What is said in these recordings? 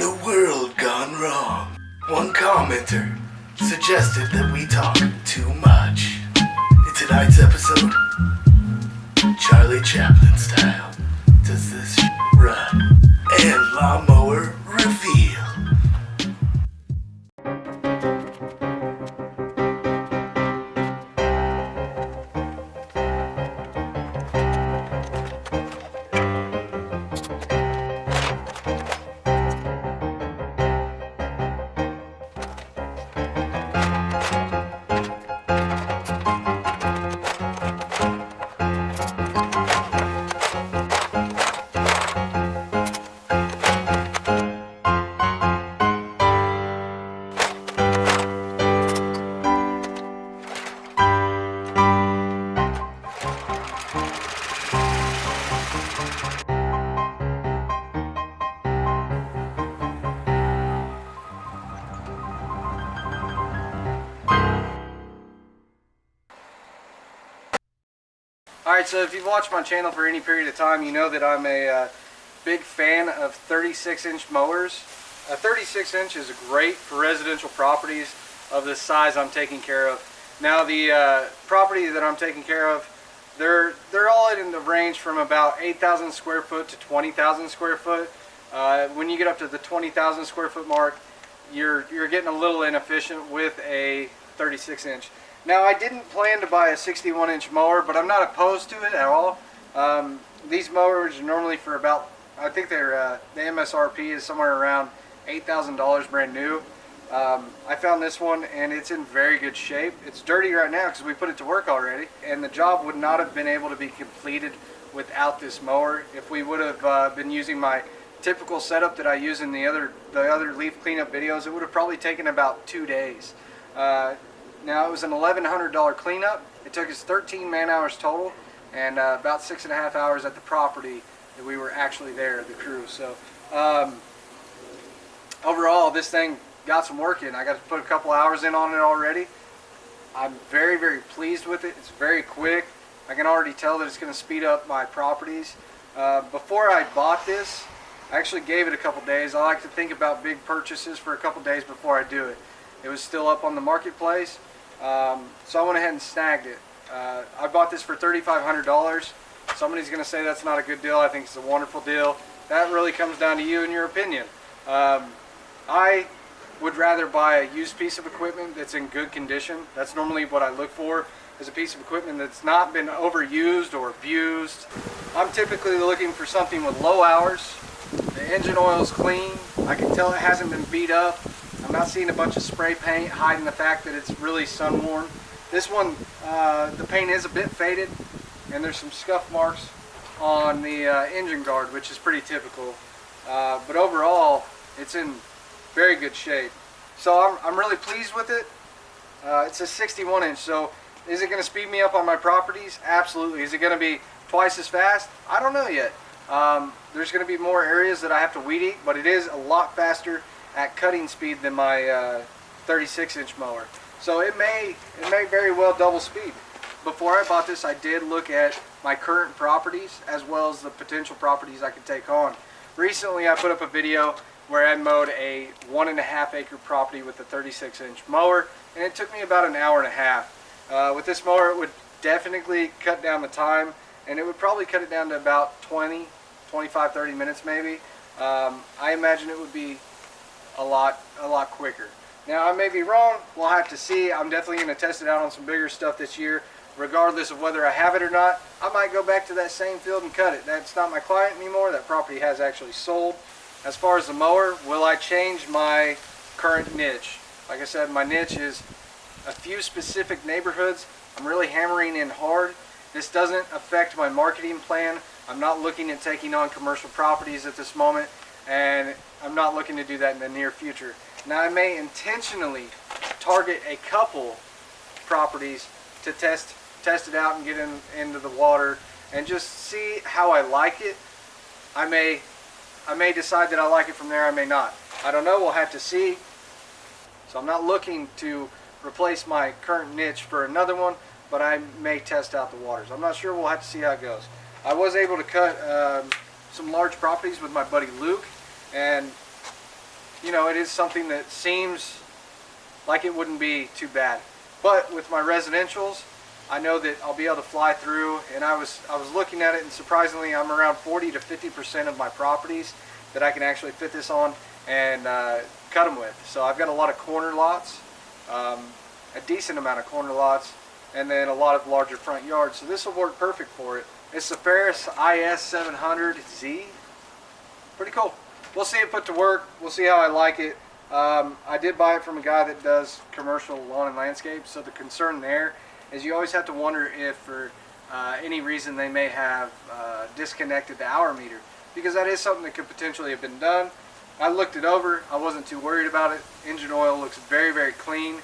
In a world gone wrong, one commenter suggested that we talk too much. In tonight's episode, Charlie Chaplin style, does this run? And lawnmower reveal. Alright, so if you've watched my channel for any period of time, you know that I'm a big fan of 36-inch mowers. A 36-inch is great for residential properties of the size I'm taking care of. Now the property that I'm taking care of, they're all in the range from about 8,000 square foot to 20,000 square foot. When you get up to the 20,000 square foot mark, you're getting a little inefficient with a 36-inch. Now I didn't plan to buy a 61-inch mower, but I'm not opposed to it at all. These mowers are normally for about, I think they're the MSRP is somewhere around $8,000 brand new. I found this one and it's in very good shape. It's dirty right now because we put it to work already, and the job would not have been able to be completed without this mower. If we would have been using my typical setup that I use in the other leaf cleanup videos, it would have probably taken about 2 days. Now it was an $1,100 cleanup. It took us 13 man hours total, and about 6.5 hours at the property that we were actually there, the crew. So overall, this thing got some work in. I got to put a couple hours in on it already. I'm very, very pleased with it. It's very quick. I can already tell that it's going to speed up my properties. Before I bought this, I actually gave it a couple days. I like to think about big purchases for a couple days before I do it. It was still up on the marketplace. So I went ahead and snagged it. I bought this for $3,500. Somebody's going to say that's not a good deal. I think it's a wonderful deal. That really comes down to you and your opinion. I would rather buy a used piece of equipment that's in good condition. That's normally what I look for, is a piece of equipment that's not been overused or abused. I'm typically looking for something with low hours. The engine oil is clean. I can tell it hasn't been beat up. I'm not seeing a bunch of spray paint hiding the fact that it's really sun worn. This one, the paint is a bit faded, and there's some scuff marks on the engine guard, which is pretty typical. But overall, it's in very good shape. So I'm really pleased with it. It's a 61-inch, so is it going to speed me up on my properties? Absolutely. Is it going to be twice as fast? I don't know yet. There's going to be more areas that I have to weed eat, but it is a lot faster at cutting speed than my 36-inch mower. So it may very well double speed. Before I bought this, I did look at my current properties as well as the potential properties I could take on. Recently I put up a video where I mowed a 1.5 acre property with a 36-inch mower, and it took me about an hour and a half. With this mower, it would definitely cut down the time, and it would probably cut it down to about 25, 30 minutes maybe. I imagine it would be a lot quicker. Now I may be wrong, we'll have to see. I'm definitely going to test it out on some bigger stuff this year. Regardless of whether I have it or not, I might go back to that same field and cut it. That's not my client anymore. That property has actually sold. As far as the mower, will I change my current niche? Like I said, my niche is a few specific neighborhoods. I'm really hammering in hard. This doesn't affect my marketing plan. I'm not looking at taking on commercial properties at this moment, and I'm not looking to do that in the near future. Now I may intentionally target a couple properties to test it out and get into the water and just see how I like it. I may decide that I like it from there. I may not. I don't know. We'll have to see. So I'm not looking to replace my current niche for another one, but I may test out the waters. I'm not sure. We'll have to see how it goes. I was able to cut some large properties with my buddy Luke, and you know, it is something that seems like it wouldn't be too bad. But with my residentials, I know that I'll be able to fly through, and I was looking at it, and surprisingly I'm around 40 to 50% of my properties that I can actually fit this on and cut them with. So I've got a lot of corner lots, a decent amount of corner lots, and then a lot of larger front yards. So this will work perfect for it. It's the Ferris IS700Z. Pretty cool. We'll see it put to work. We'll see how I like it. I did buy it from a guy that does commercial lawn and landscape, so the concern there is you always have to wonder if for any reason they may have disconnected the hour meter, because that is something that could potentially have been done. I looked it over. I wasn't too worried about it. Engine oil looks very, very clean.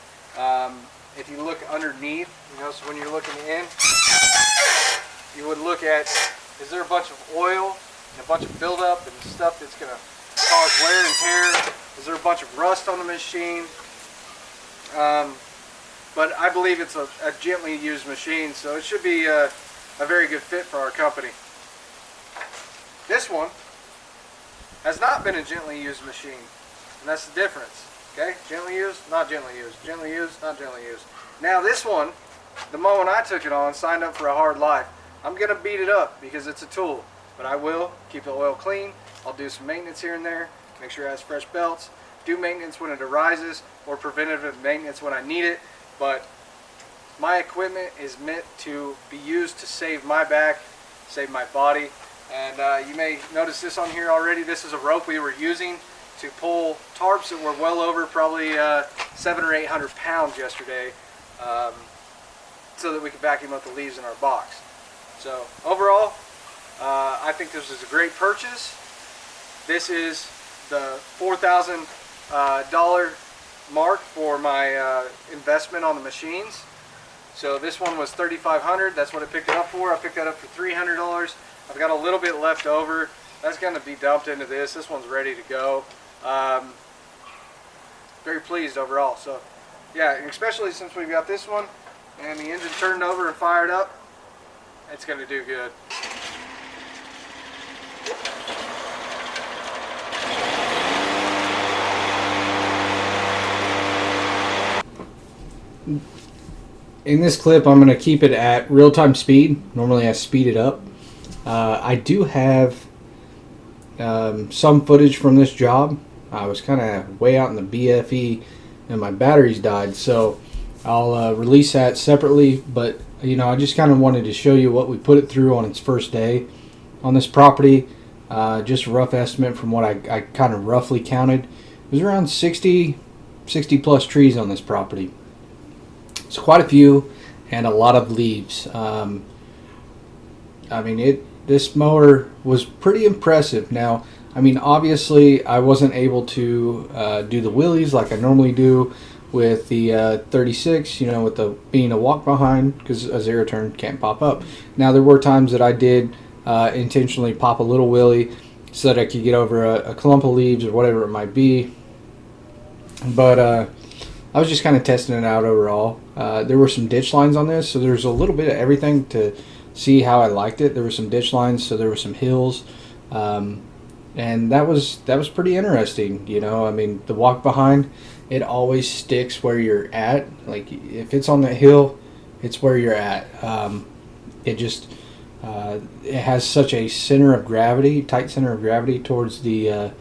If you look underneath, you know, so when you're looking in, you would look at, is there a bunch of oil and a bunch of buildup and stuff that's going to cause wear and tear? Is there a bunch of rust on the machine? But I believe it's a gently used machine, so it should be a very good fit for our company. This one has not been a gently used machine, and that's the difference. Okay, gently used, not gently used, gently used, not gently used. Now this one, the moment I took it on, signed up for a hard life. I'm gonna beat it up because it's a tool, but I will keep the oil clean. I'll do some maintenance here and there, make sure it has fresh belts, do maintenance when it arises, or preventative maintenance when I need it. But my equipment is meant to be used to save my back, save my body. And you may notice this on here already. This is a rope we were using to pull tarps that were well over probably 700 or 800 pounds yesterday, so that we could vacuum up the leaves in our box. So overall, I think this is a great purchase. This is the $4,000 mark for my investment on the machines. So this one was $3,500. That's what I picked it up for. I picked that up for $300. I've got a little bit left over. That's going to be dumped into this. This one's ready to go. Very pleased overall. So yeah, especially since we've got this one and the engine turned over and fired up, it's going to do good. In this clip, I'm going to keep it at real-time speed. Normally I speed it up. I do have some footage from this job. I was kind of way out in the BFE and my batteries died, so I'll release that separately. But you know, I just kind of wanted to show you what we put it through on its first day on this property. Just a rough estimate from what I kind of roughly counted. It was around 60 plus trees on this property. It's quite a few and a lot of leaves. I mean, this mower was pretty impressive. Now, I mean, obviously I wasn't able to do the wheelies like I normally do with the 36, you know, with the being a walk behind, because a zero turn can't pop up. Now, there were times that I did intentionally pop a little wheelie so that I could get over a clump of leaves or whatever it might be. But I was just kind of testing it out overall. There were some ditch lines on this, so there's a little bit of everything to see how I liked it. There were some ditch lines, so there were some hills, and that was pretty interesting. You know, I mean, the walk behind, it always sticks where you're at. Like if it's on that hill, it's where you're at. It just it has such a center of gravity, tight center of gravity towards the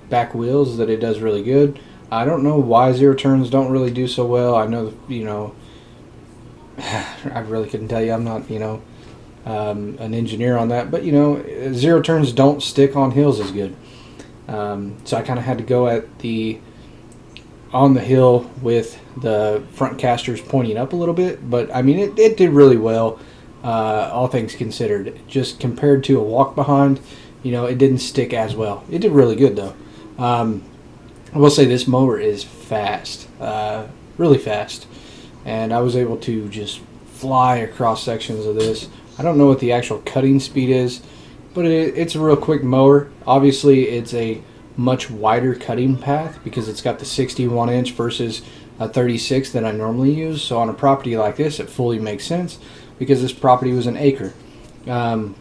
back wheels that it does really good. I don't know why zero turns don't really do so well. I know, you know, I really couldn't tell you. I'm not, you know, an engineer on that, but you know, zero turns don't stick on hills as good. So I kind of had to go at on the hill with the front casters pointing up a little bit, but I mean, it did really well, all things considered. Just compared to a walk behind, you know, it didn't stick as well. It did really good though. I will say this mower is fast, really fast, and I was able to just fly across sections of this. I don't know what the actual cutting speed is, but it's a real quick mower. Obviously, it's a much wider cutting path because it's got the 61 inch versus a 36 that I normally use. So on a property like this, it fully makes sense because this property was an acre. And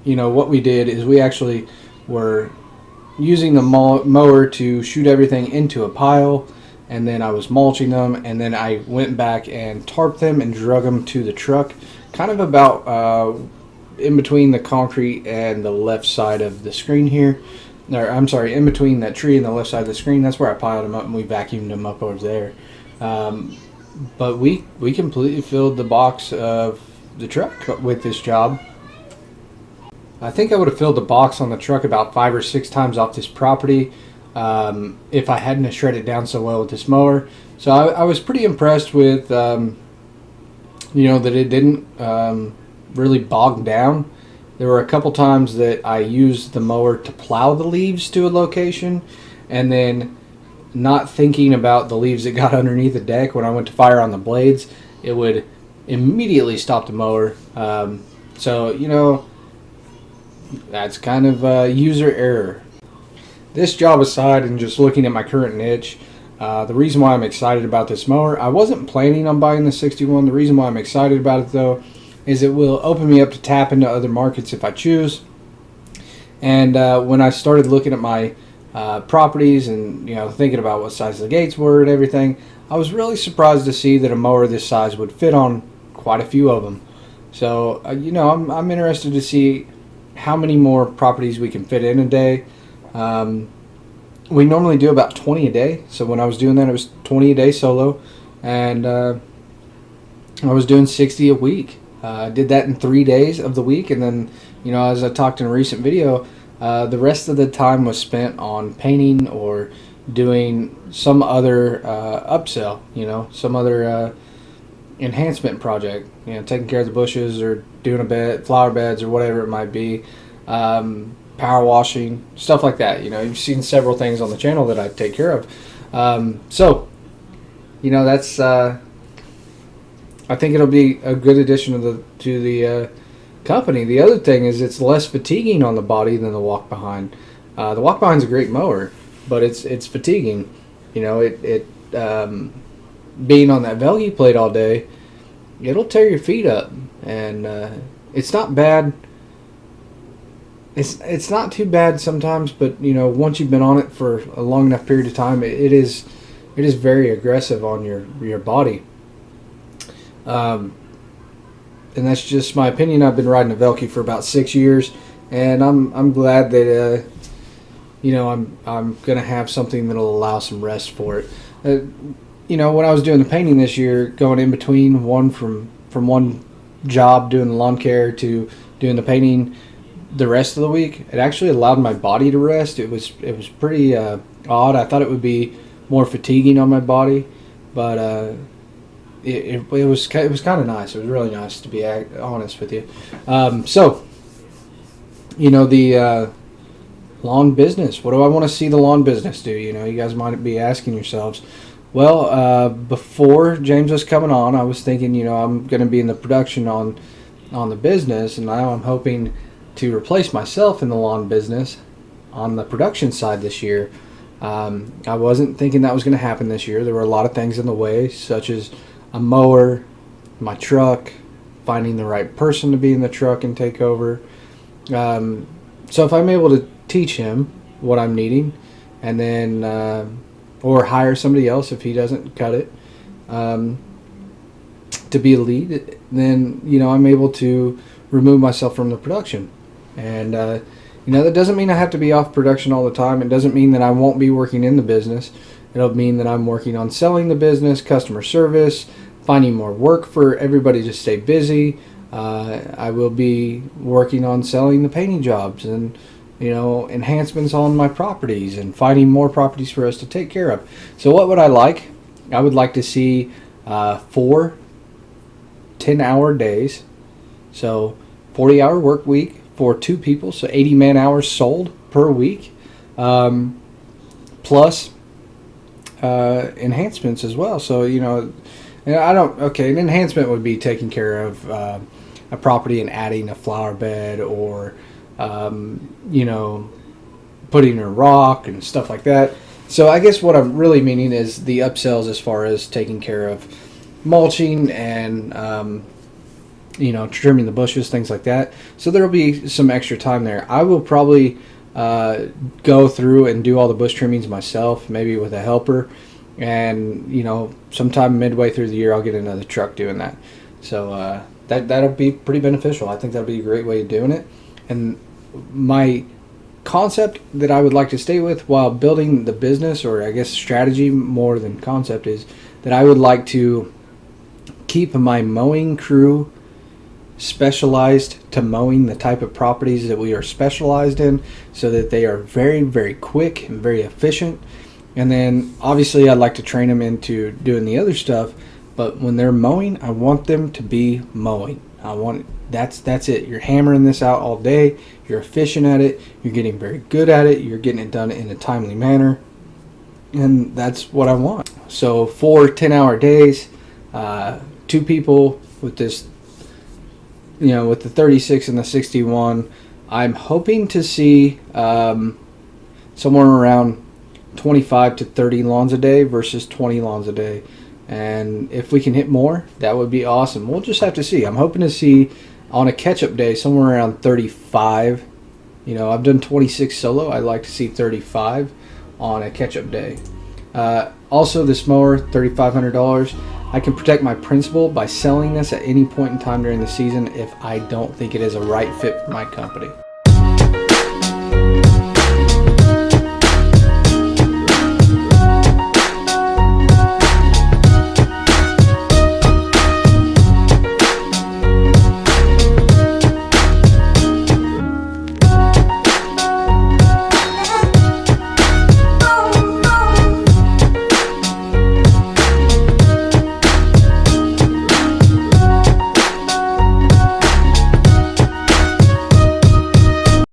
you know what we did is we actually were using the mower to shoot everything into a pile, and then I was mulching them, and then I went back and tarped them and drug them to the truck, kind of about in between the concrete and the left side of the screen here. Or, I'm sorry, in between that tree and the left side of the screen. That's where I piled them up, and we vacuumed them up over there. But we completely filled the box of the truck with this job. I think I would have filled the box on the truck about 5 or 6 times off this property if I hadn't shredded it down so well with this mower. So I was pretty impressed with, that it didn't really bog down. There were a couple times that I used the mower to plow the leaves to a location, and then not thinking about the leaves that got underneath the deck, when I went to fire on the blades, it would immediately stop the mower. So, that's kind of user error. This job aside, and just looking at my current niche, the reason why I'm excited about this mower, I wasn't planning on buying the 61. The reason why I'm excited about it, though, is it will open me up to tap into other markets if I choose. And when I started looking at my properties and thinking about what size the gates were and everything, I was really surprised to see that a mower this size would fit on quite a few of them. So I'm interested to see how many more properties we can fit in a day. We normally do about 20 a day, so when I was doing that, it was 20 a day solo, and I was doing 60 a week. I did that in 3 days of the week, and then as I talked in a recent video, the rest of the time was spent on painting or doing some other upsell, some other enhancement project, taking care of the bushes or doing a bed, flower beds or whatever it might be, power washing, stuff like that. You've seen several things on the channel that I take care of. That's I think it'll be a good addition to the company. The other thing is it's less fatiguing on the body than the walk behind. The walk behind's a great mower, but it's fatiguing. It being on that Velge plate all day, it'll tear your feet up, and it's not bad. It's not too bad sometimes, but once you've been on it for a long enough period of time, it is very aggressive on your body. And that's just my opinion. I've been riding a Velke for about 6 years, and I'm glad that I'm gonna have something that'll allow some rest for it. When I was doing the painting this year, going in between from one job doing the lawn care to doing the painting the rest of the week, it actually allowed my body to rest. It was pretty odd. I thought it would be more fatiguing on my body, but it was kind of nice. It was really nice, to be honest with you. The lawn business. What do I want to see the lawn business do? You guys might be asking yourselves. Well, before James was coming on, I was thinking, I'm going to be in the production on the business, and now I'm hoping to replace myself in the lawn business on the production side this year. I wasn't thinking that was going to happen this year. There were a lot of things in the way, such as a mower, my truck, finding the right person to be in the truck and take over. So if I'm able to teach him what I'm needing, and then or hire somebody else if he doesn't cut it to be a lead, then I'm able to remove myself from the production. And that doesn't mean I have to be off production all the time. It doesn't mean that I won't be working in the business. It'll mean that I'm working on selling the business, customer service, finding more work for everybody to stay busy. I will be working on selling the painting jobs and enhancements on my properties and finding more properties for us to take care of. So what would I like? I would like to see 4 10-hour days. So 40-hour work week for 2 people. So 80 man hours sold per week. Plus enhancements as well. So, an enhancement would be taking care of a property and adding a flower bed, or putting a rock and stuff like that. So I guess what I'm really meaning is the upsells as far as taking care of mulching and trimming the bushes, things like that. So there'll be some extra time there. I will probably go through and do all the bush trimmings myself, maybe with a helper. And, you know, sometime midway through the year, I'll get another truck doing that. So that'll be pretty beneficial. I think that'll be a great way of doing it. And my concept that I would like to stay with while building the business, or I guess strategy more than concept, is that I would like to keep my mowing crew specialized to mowing the type of properties that we are specialized in, so that they are very, very quick and very efficient. And then obviously I'd like to train them into doing the other stuff, but when they're mowing, I want them to be mowing. That's it. You're hammering this out all day. You're efficient at it. You're getting very good at it. You're getting it done in a timely manner. And that's what I want. So 4 10-hour days, 2 people with this, you know, with the 36 and the 61. I'm hoping to see somewhere around 25 to 30 lawns a day versus 20 lawns a day. And if we can hit more, that would be awesome. We'll just have to see. I'm hoping to see on a catch-up day somewhere around 35. You know, I've done 26 solo. I'd like to see 35 on a catch-up day. Also, this mower, $3,500. I can protect my principal by selling this at any point in time during the season if I don't think it is a right fit for my company.